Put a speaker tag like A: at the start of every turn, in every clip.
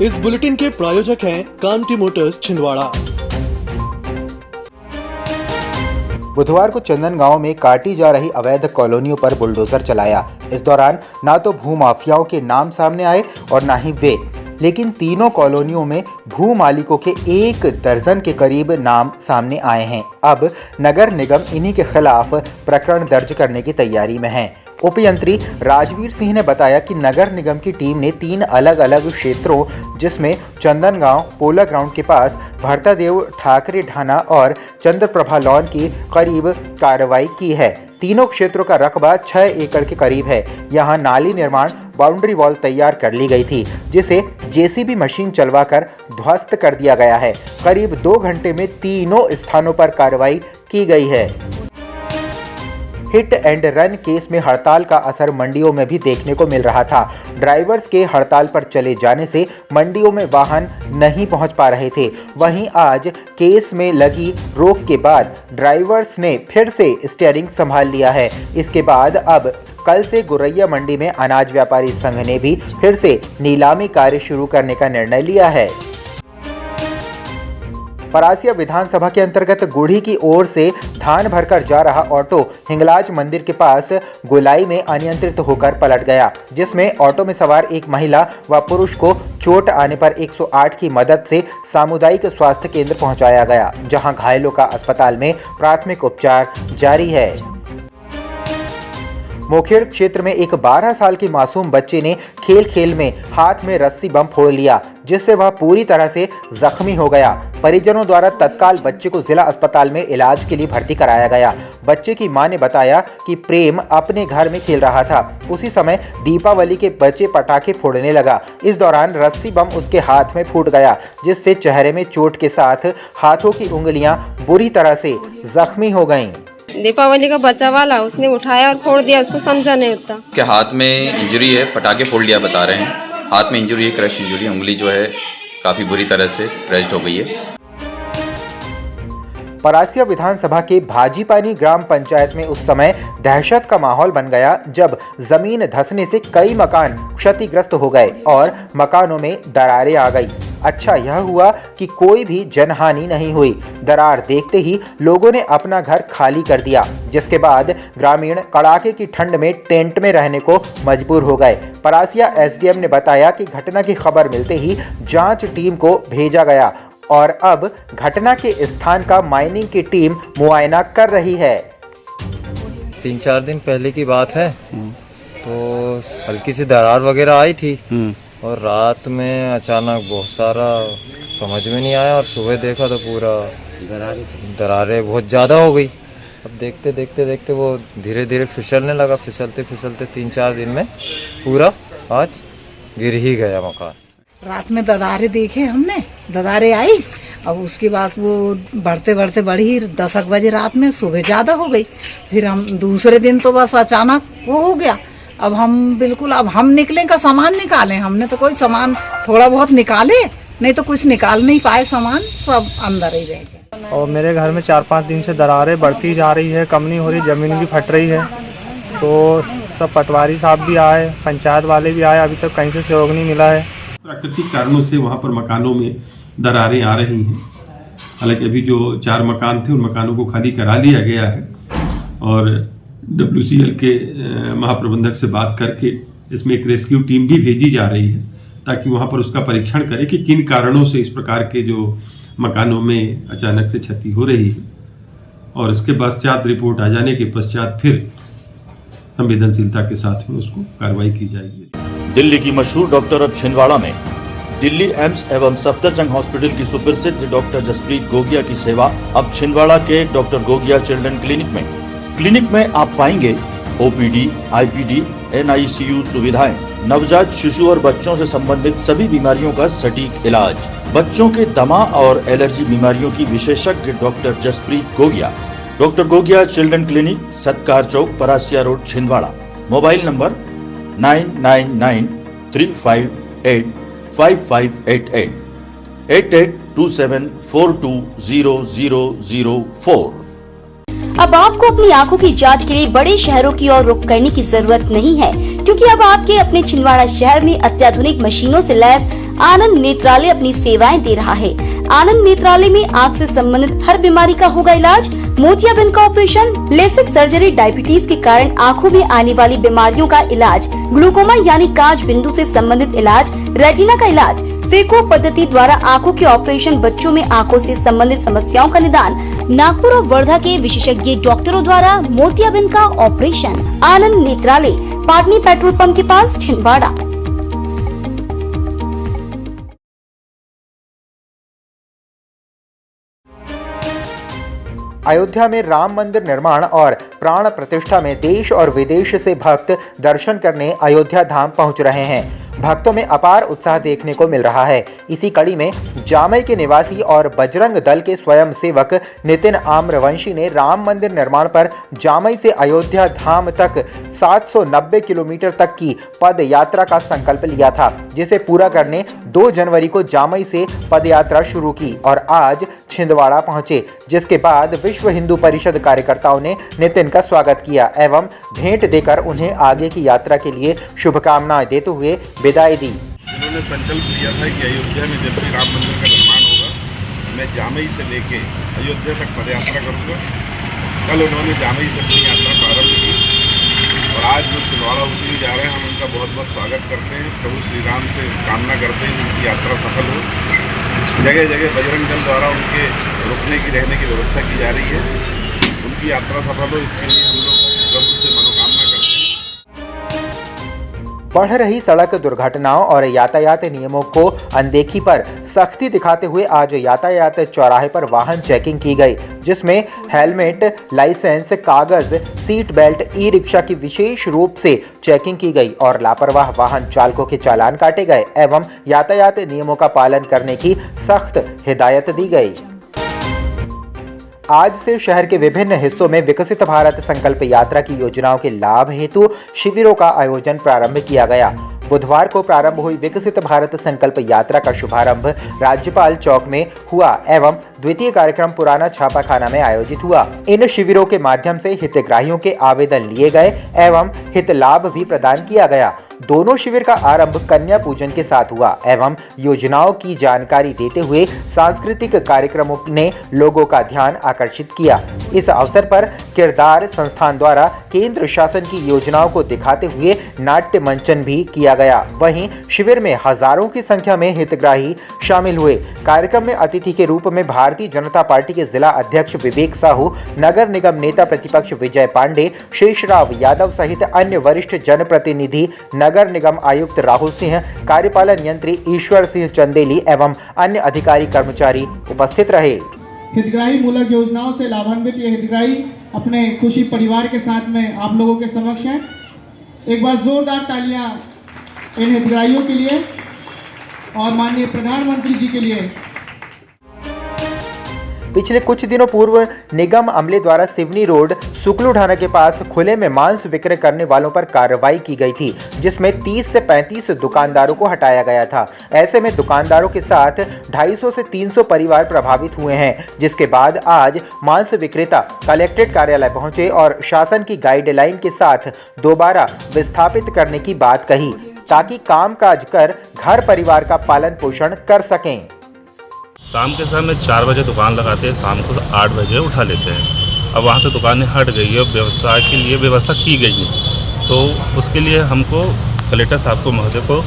A: इस बुलेटिन के प्रायोजक हैं कामठी मोटर्स छिंदवाड़ा।
B: बुधवार को चंदनगांव में काटी जा रही अवैध कॉलोनियों पर बुलडोजर चलाया। इस दौरान ना तो भूमाफियाओं के नाम सामने आए और ना ही वे, लेकिन तीनों कॉलोनियों में भू मालिकों के 1 दर्जन के करीब नाम सामने आए हैं। अब नगर निगम इन्हीं के खिलाफ प्रकरण दर्ज करने की तैयारी में है। उपयंत्री राजवीर सिंह ने बताया कि नगर निगम की टीम ने 3 अलग अलग क्षेत्रों, जिसमें चंदनगांव पोला ग्राउंड के पास भरतादेव ठाकरे ढाना और चंद्रप्रभा लॉन की करीब कार्रवाई की है। तीनों क्षेत्रों का रकबा 6 एकड़ के करीब है। यहाँ नाली निर्माण बाउंड्री वॉल तैयार कर ली गई थी, जिसे जेसीबी मशीन चलवाकर ध्वस्त कर दिया गया है। करीब 2 घंटे में तीनों स्थानों पर कार्रवाई की गई है। हिट एंड रन केस में हड़ताल का असर मंडियों में भी देखने को मिल रहा था। ड्राइवर्स के हड़ताल पर चले जाने से मंडियों में वाहन नहीं पहुंच पा रहे थे। वहीं आज केस में लगी रोक के बाद ड्राइवर्स ने फिर से स्टीयरिंग संभाल लिया है। इसके बाद अब कल से गुरैया मंडी में अनाज व्यापारी संघ ने भी फिर से नीलामी कार्य शुरू करने का निर्णय लिया है। परासिया विधानसभा के अंतर्गत गुढ़ी की ओर से धान भरकर जा रहा ऑटो हिंगलाज मंदिर के पास गोलाई में अनियंत्रित होकर पलट गया, जिसमें ऑटो में सवार एक महिला व पुरुष को चोट आने पर 108 की मदद से सामुदायिक स्वास्थ्य केंद्र पहुंचाया गया, जहां घायलों का अस्पताल में प्राथमिक उपचार जारी है। मोखेड़ क्षेत्र में एक 12 साल के मासूम बच्चे ने खेल खेल में हाथ में रस्सी बम फोड़ लिया, जिससे वह पूरी तरह से जख्मी हो गया। परिजनों द्वारा तत्काल बच्चे को जिला अस्पताल में इलाज के लिए भर्ती कराया गया। बच्चे की मां ने बताया कि प्रेम अपने घर में खेल रहा था। उसी समय दीपावली के बच्चे पटाखे फोड़ने लगा। इस दौरान रस्सी बम उसके हाथ में फूट गया, जिससे चेहरे में चोट के साथ हाथों की उंगलियां बुरी तरह से जख्मी हो गईं।
C: दीपावली का बच्चा वाला उसने उठाया और फोड़ दिया, उसको समझा नहीं होता।
D: के हाथ में इंजरी है, पटाखे फोड़ लिया बता रहे हैं। हाथ में इंजरी है, क्रश इंजरी, उंगली जो है काफी बुरी तरह से क्रश्ड हो गई है।
B: परासिया विधानसभा के भाजीपानी ग्राम पंचायत में उस समय दहशत का माहौल बन गया जब जमीन धंसने से कई मकान क्षतिग्रस्त हो गए और मकानों में दरारें आ गई। अच्छा यह हुआ कि कोई भी जनहानि नहीं हुई। दरार देखते ही लोगों ने अपना घर खाली कर दिया, जिसके बाद ग्रामीण कड़ाके की ठंड में टेंट में रहने को मजबूर हो गए। परासिया एसडीएम ने बताया कि घटना की खबर मिलते ही जांच टीम को भेजा गया और अब घटना के स्थान का माइनिंग की टीम मुआयना कर रही है।
E: 3-4 दिन पहले की बात है, तो हल्की सी दरार वगैरह आई थी और रात में अचानक बहुत सारा समझ में नहीं आया और सुबह देखा तो पूरा दरारें बहुत ज़्यादा हो गई। अब देखते देखते देखते वो धीरे धीरे फिसलने लगा। फिसलते फिसलते 3-4 दिन में पूरा आज गिर ही गया मकान।
F: रात में दरारें देखे हमने, दरारें आई। अब उसके बाद वो बढ़ते बढ़ते बढ़ी 10 बजे रात में, सुबह ज़्यादा हो गई। फिर हम दूसरे दिन तो बस अचानक वो हो गया। अब हम बिल्कुल अब हम निकले का सामान निकालें, हमने तो कोई सामान थोड़ा बहुत निकाले, नहीं तो कुछ निकाल नहीं पाए, सामान सब अंदर ही रह गए।
G: और मेरे घर में 4-5 दिन से दरारें बढ़ती जा रही है, कम नहीं हो रही, ज़मीन भी फट रही है। तो सब पटवारी साहब भी आए, पंचायत वाले भी आए, अभी तक कहीं से सहयोग नहीं मिला है।
H: प्राकृतिक कारणों से वहाँ पर मकानों में दरारें आ रही हैं। हालांकि अभी जो 4 मकान थे उन मकानों को खाली करा लिया गया है और WCL के महाप्रबंधक से बात करके इसमें एक रेस्क्यू टीम भी भेजी जा रही है, ताकि वहाँ पर उसका परीक्षण करे कि किन कारणों से इस प्रकार के जो मकानों में अचानक से क्षति हो रही है और इसके पश्चात रिपोर्ट आ जाने के पश्चात फिर संवेदनशीलता के साथ में उसको कार्रवाई की जाएगी।
I: दिल्ली की मशहूर डॉक्टर अब छिंदवाड़ा में। दिल्ली एम्स एवं सफदरजंग हॉस्पिटल की सुप्रसिद्ध डॉक्टर जसप्रीत गोगिया की सेवा अब छिंदवाड़ा के डॉक्टर गोगिया चिल्ड्रन क्लिनिक में। क्लिनिक में आप पाएंगे OPD, IPD, NICU सुविधाएं, नवजात शिशु और बच्चों से संबंधित सभी बीमारियों का सटीक इलाज, बच्चों के दमा और एलर्जी बीमारियों की विशेषज्ञ doctor Jaspreet Gogia. Doctor Gogia children clinic, Satkar Chowk, Parasia road, Chhindwara. Mobile number 9993585588 8827420004।
J: अब आपको अपनी आंखों की जांच के लिए बड़े शहरों की ओर रुख करने की जरूरत नहीं है, क्योंकि अब आपके अपने छिंदवाड़ा शहर में अत्याधुनिक मशीनों से लैस आनंद नेत्रालय अपनी सेवाएं दे रहा है। आनंद नेत्रालय में आँख से संबंधित हर बीमारी का होगा इलाज। मोतियाबिंद का ऑपरेशन, लेसिक सर्जरी, डायबिटीज के कारण आँखों में आने वाली बीमारियों का इलाज, ग्लूकोमा यानी कांच बिंदु से संबंधित इलाज, रेटिना का इलाज, फेको पद्धति द्वारा आँखों के ऑपरेशन, बच्चों में आँखों से संबंधित समस्याओं का निदान, नागपुर और वर्धा के विशेषज्ञ डॉक्टरों द्वारा मोतियाबिंद का ऑपरेशन। आनंद नेत्रालय, पाटनी पेट्रोल पंप के पास, छिंदवाड़ा।
B: अयोध्या में राम मंदिर निर्माण और प्राण प्रतिष्ठा में देश और विदेश से भक्त दर्शन करने अयोध्या धाम पहुंच रहे हैं। भक्तों में अपार उत्साह देखने को मिल रहा है। इसी कड़ी में जामई के निवासी और बजरंग दल के स्वयं सेवक नितिन आम्रवंशी ने राम मंदिर निर्माण पर जामई से अयोध्या धाम तक 790 किलोमीटर तक की पद यात्रा का संकल्प लिया था, जिसे पूरा करने 2 जनवरी को जामई से पद यात्रा शुरू की और आज छिंदवाड़ा पहुंचे, जिसके बाद विश्व हिंदू परिषद कार्यकर्ताओं ने नितिन का स्वागत किया एवं भेंट देकर उन्हें आगे की यात्रा के लिए शुभकामनाएं देते हुए विदाई दी।
K: उन्होंने संकल्प लिया था कि अयोध्या में जब भी राम मंदिर का निर्माण होगा, मैं जामई से लेके अयोध्या तक पदयात्रा करूंगा। कल उन्होंने जामई से अपनी यात्रा प्रारंभ की और आज जो छिंदवाड़ा होते हुए जा रहे हैं, हम उनका बहुत बहुत स्वागत करते हैं। प्रभु श्री राम से कामना करते हैं उनकी यात्रा सफल हो। जगह जगह बजरंग दल द्वारा उनके रुकने की, रहने की व्यवस्था की जा रही है। उनकी यात्रा सफल हो, इसके लिए हम लोग प्रभु से मनोकामना करते हैं।
B: बढ़ रही सड़क दुर्घटनाओं और यातायात नियमों को अनदेखी पर सख्ती दिखाते हुए आज यातायात चौराहे पर वाहन चेकिंग की गई, जिसमें हेलमेट, लाइसेंस, कागज, सीट बेल्ट, ई रिक्शा की विशेष रूप से चेकिंग की गई और लापरवाह वाहन चालकों के चालान काटे गए एवं यातायात नियमों का पालन करने की सख्त हिदायत दी गई। आज से शहर के विभिन्न हिस्सों में विकसित भारत संकल्प यात्रा की योजनाओं के लाभ हेतु शिविरों का आयोजन प्रारंभ किया गया। बुधवार को प्रारंभ हुई विकसित भारत संकल्प यात्रा का शुभारंभ राज्यपाल चौक में हुआ एवं द्वितीय कार्यक्रम पुराना छापाखाना में आयोजित हुआ। इन शिविरों के माध्यम से हितग्राहियों के आवेदन लिए गए एवं हित लाभ भी प्रदान किया गया। दोनों शिविर का आरंभ कन्या पूजन के साथ हुआ एवं योजनाओं की जानकारी देते हुए सांस्कृतिक कार्यक्रमों ने लोगों का ध्यान आकर्षित किया। इस अवसर पर किरदार संस्थान द्वारा केंद्र शासन की योजनाओं को दिखाते हुए नाट्य मंचन भी किया गया। वहीं शिविर में हजारों की संख्या में हितग्राही शामिल हुए। कार्यक्रम में अतिथि के रूप में भारतीय जनता पार्टी के जिला अध्यक्ष विवेक साहू, नगर निगम नेता प्रतिपक्ष विजय पांडे, शेषराव यादव सहित अन्य वरिष्ठ जनप्रतिनिधि, नगर निगम आयुक्त राहुल सिंह, कार्यपालन यंत्री ईश्वर सिंह चंदेली एवं अन्य अधिकारी कर्मचारी उपस्थित रहे।
L: हितग्राही मूलक योजनाओं से लाभान्वित ये हितग्राही अपने खुशी परिवार के साथ में आप लोगों के समक्ष हैं। एक बार जोरदार तालियां इन हितग्राहियों के लिए और माननीय प्रधानमंत्री जी के लिए।
B: पिछले कुछ दिनों पूर्व निगम अमले द्वारा सिवनी रोड सुकलू ढाना के पास खुले में मांस विक्रय करने वालों पर कार्रवाई की गई थी, जिसमें 30 से 35 दुकानदारों को हटाया गया था। ऐसे में दुकानदारों के साथ 250 से 300 परिवार प्रभावित हुए हैं, जिसके बाद आज मांस विक्रेता कलेक्ट्रेट कार्यालय पहुंचे और शासन की गाइडलाइन के साथ दोबारा विस्थापित करने की बात कही, ताकि कामकाज कर घर परिवार का पालन पोषण कर सकें।
M: शाम के समय 4 बजे दुकान लगाते हैं, शाम को 8 बजे उठा लेते हैं। अब वहाँ से दुकानें हट गई है, व्यवसाय के लिए व्यवस्था की गई है, तो उसके लिए हमको कलेक्टर साहब को, महोदय को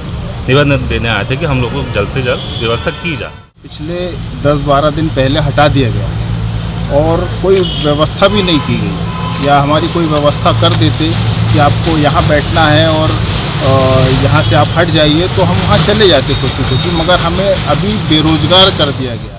M: निवेदन देने आए थे कि हम लोग को जल्द से जल्द व्यवस्था की जाए।
N: पिछले 10-12 दिन पहले हटा दिया गया और कोई व्यवस्था भी नहीं की गई, या हमारी कोई व्यवस्था कर देते कि आपको यहाँ बैठना है और यहाँ से आप हट जाइए, तो हम वहाँ चले जाते खुशी, मगर हमें अभी बेरोजगार कर दिया गया।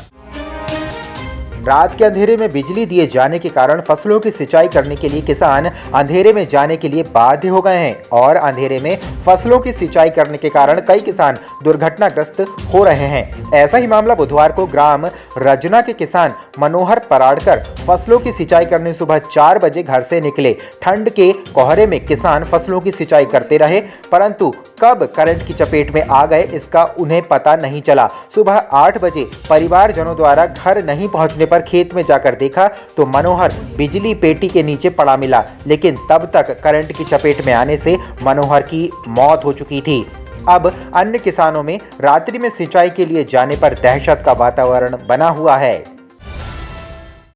B: रात के अंधेरे में बिजली दिए जाने के कारण फसलों की सिंचाई करने के लिए किसान अंधेरे में जाने के लिए बाध्य हो गए हैं और अंधेरे में फसलों की सिंचाई करने के कारण कई किसान दुर्घटनाग्रस्त हो रहे हैं। ऐसा ही मामला बुधवार को ग्राम रजना के किसान मनोहर पराड़कर फसलों की सिंचाई करने सुबह 4 बजे घर से निकले। ठंड के कोहरे में किसान फसलों की सिंचाई करते रहे, परंतु कब करंट की चपेट में आ गए इसका उन्हें पता नहीं चला। सुबह 8 बजे परिवारजनों द्वारा घर नहीं पहुंचने पर खेत में जाकर देखा तो मनोहर बिजली पेटी के नीचे पड़ा मिला, लेकिन तब तक करंट की चपेट में आने से मनोहर की मौत हो चुकी थी। अब अन्य किसानों में रात्रि में सिंचाई के लिए जाने पर दहशत का वातावरण बना हुआ है।